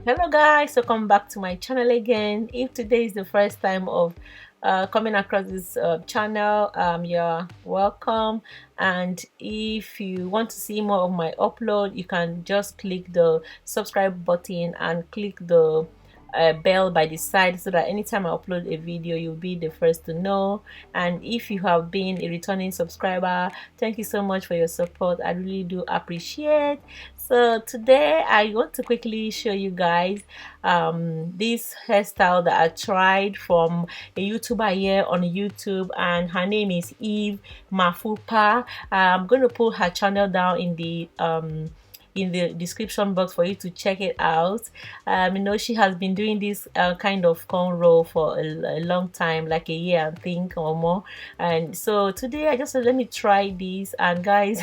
Hello guys, welcome back to my channel again. If today is the first time of coming across this channel, you're welcome. And if you want to see more of my upload, you can just click the subscribe button and click the bell by the side so that anytime I upload a video you'll be the first to know. And if you have been a returning subscriber, thank you so much for your support. I really do appreciate. So today I want to quickly show you guys this hairstyle that I tried from a YouTuber here on YouTube, and her name is Mafupa. I'm going to put her channel down in the description box for you to check it out. She has been doing this kind of cornrow for a long time, like a year I think or more. And so today I just said let me try this, and guys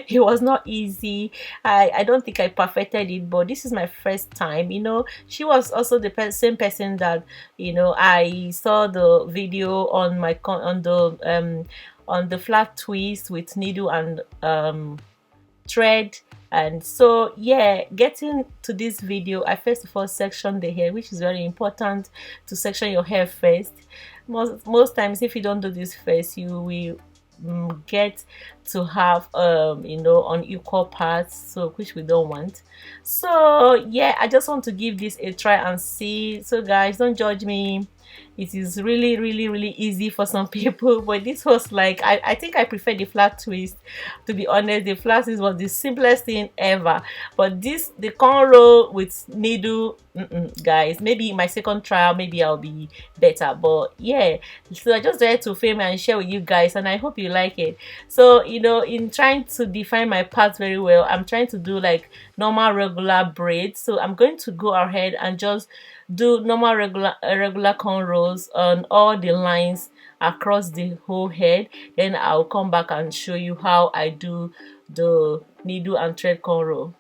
it was not easy. I don't think I perfected it, but this is my first time. She was also the same person that I saw the video on my on the flat twist with needle and thread. And so yeah, getting to this video, I first of all section the hair, which is very important to section your hair first. Most times if you don't do this first, you will get to have unequal parts, so which we don't want. So yeah, I just want to give this a try and see. So guys, don't judge me. It is really easy for some people, but this was like I think I prefer the flat twist, to be honest. The flat twist was the simplest thing ever, but the cornrow with needle, guys, maybe my second trial maybe I'll be better. But yeah, so I just wanted to film and share with you guys, and I hope you like it. So in trying to define my parts very well, I'm trying to do like normal regular braids. So I'm going to go ahead and just do normal regular cornrows on all the lines across the whole head. Then I'll come back and show you how I do the needle and thread cornrow.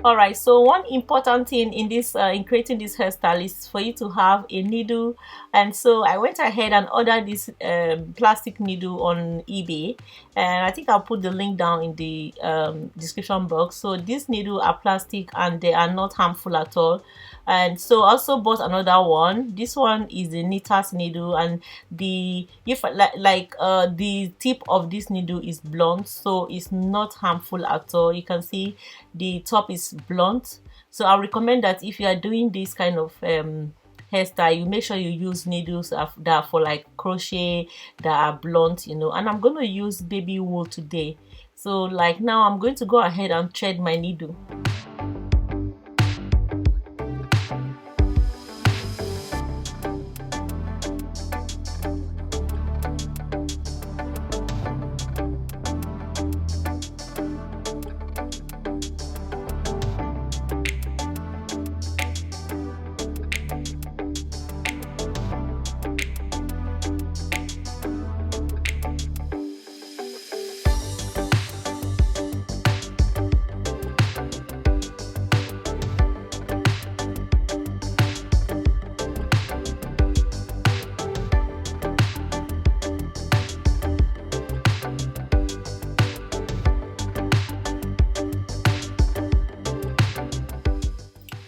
Alright, so one important thing in this in creating this hairstyle is for you to have a needle. And so I went ahead and ordered this plastic needle on eBay, and I think I'll put the link down in the description box. So these needles are plastic and they are not harmful at all. And so I also bought another one. This one is the knitter's needle, and the tip of this needle is blunt, so it's not harmful at all. You can see the top is blunt. So I recommend that if you are doing this kind of hairstyle, you make sure you use needles that are for like crochet, that are blunt, and I'm going to use baby wool today. So like now I'm going to go ahead and thread my needle.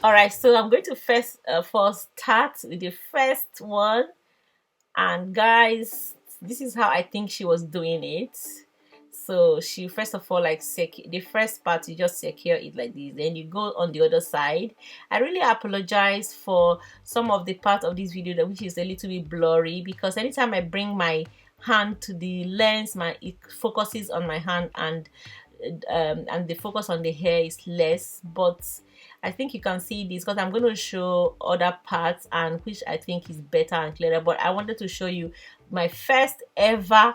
Alright, so I'm going to first start with the first one. And guys, this is how I think she was doing it. So she first of all the first part, you just secure it like this, then you go on the other side. I really apologize for some of the part of this video which is a little bit blurry, because anytime I bring my hand to the lens, it focuses on my hand, and the focus on the hair is less. But I think you can see this because I'm going to show other parts, and which I think is better and clearer. But I wanted to show you my first ever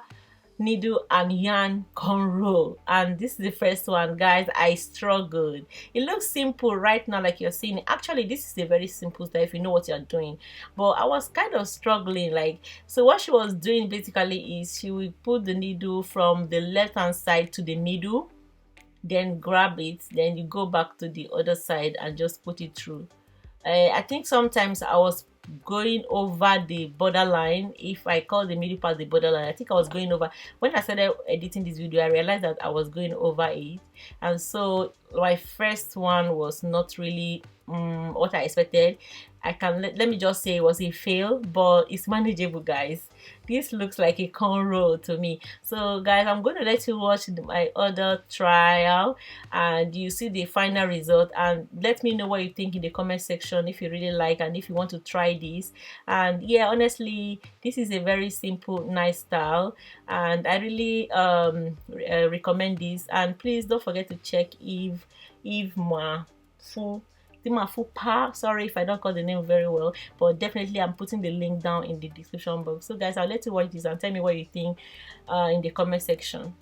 needle and yarn cornrow, and this is the first one, guys. I struggled. It looks simple right now, like you're seeing it. Actually, this is a very simple style if you know what you're doing, but I was kind of struggling. Like, so what she was doing basically is she would put the needle from the left hand side to the middle, then grab it, then you go back to the other side and just put it through. I think sometimes I was going over the borderline. If I call the middle part the borderline, I think I was going over. When I started editing this video, I realized that I was going over it, and so my first one was not really what I expected. I can let me just say it was a fail, but it's manageable, guys. This looks like a cornrow to me. So guys, I'm going to let you watch my other trial and you see the final result, and let me know what you think in the comment section, if you really like and if you want to try this. And yeah, honestly, this is a very simple, nice style, and I really recommend this. And please don't forget to check Eve Mafupa. Sorry if I don't call the name very well, but definitely I'm putting the link down in the description box. So guys, I'll let you watch this and tell me what you think in the comment section.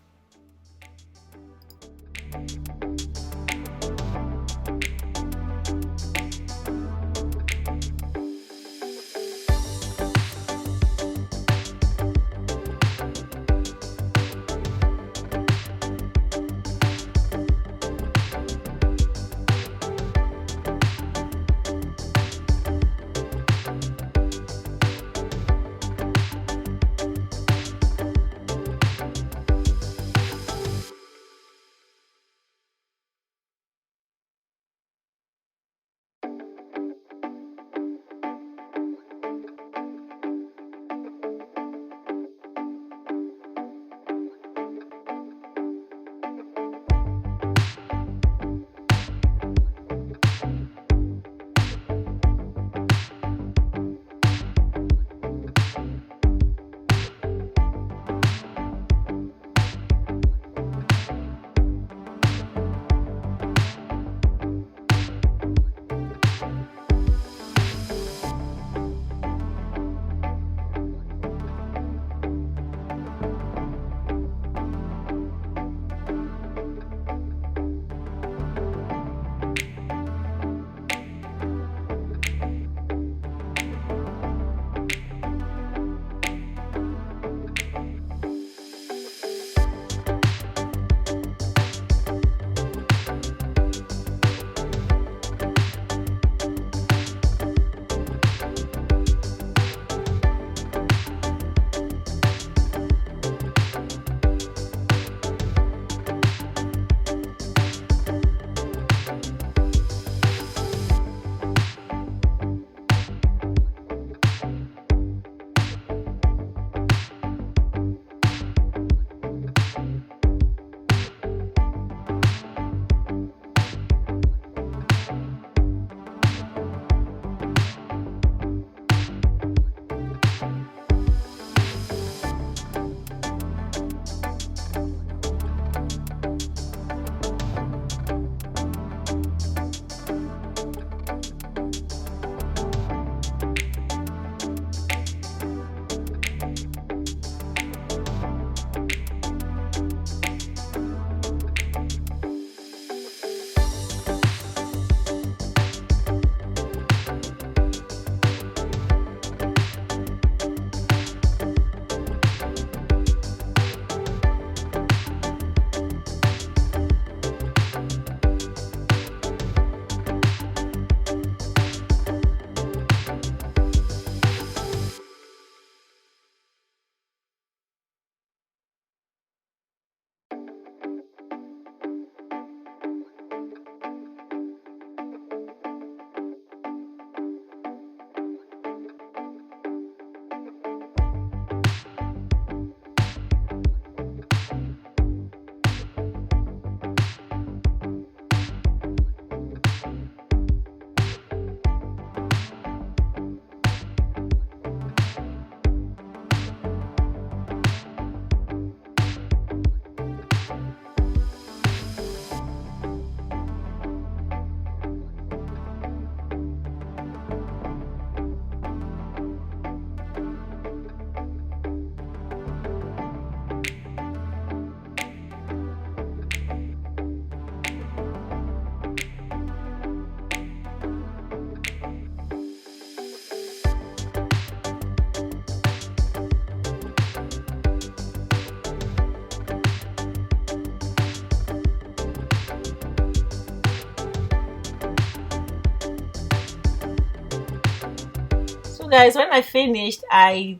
guys, when I finished, I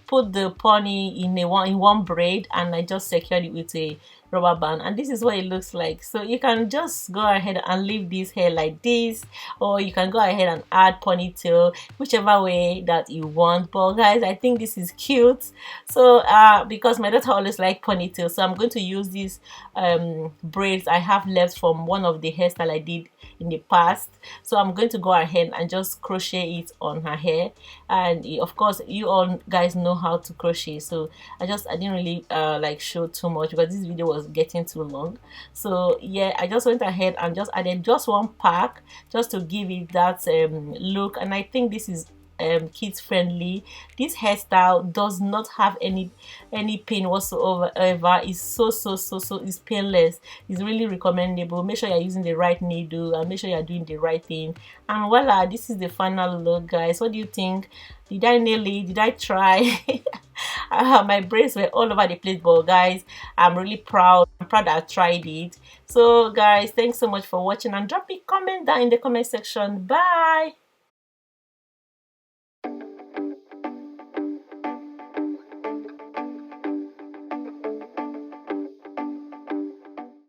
put the pony in one braid, and I just secured it with a rubber band, and this is what it looks like. So you can just go ahead and leave this hair like this, or you can go ahead and add ponytail, whichever way that you want. But guys, I think this is cute. So because my daughter always like ponytail, so I'm going to use these braids I have left from one of the hairstyle I did in the past. So I'm going to go ahead and just crochet it on her hair. And of course, you all guys know how to crochet, so I didn't really like show too much because this video was getting too long. So yeah, I just went ahead and just added just one pack just to give it that look. And I think this is kids friendly. This hairstyle does not have any pain whatsoever. It's so it's painless. It's really recommendable. Make sure you're using the right needle and make sure you're doing the right thing. And voila, this is the final look, guys. What do you think? Did I nail it? Did I try? My braids were all over the place, but guys, I'm really proud. I'm proud I tried it. So guys, thanks so much for watching, and drop a comment down in the comment section. Bye.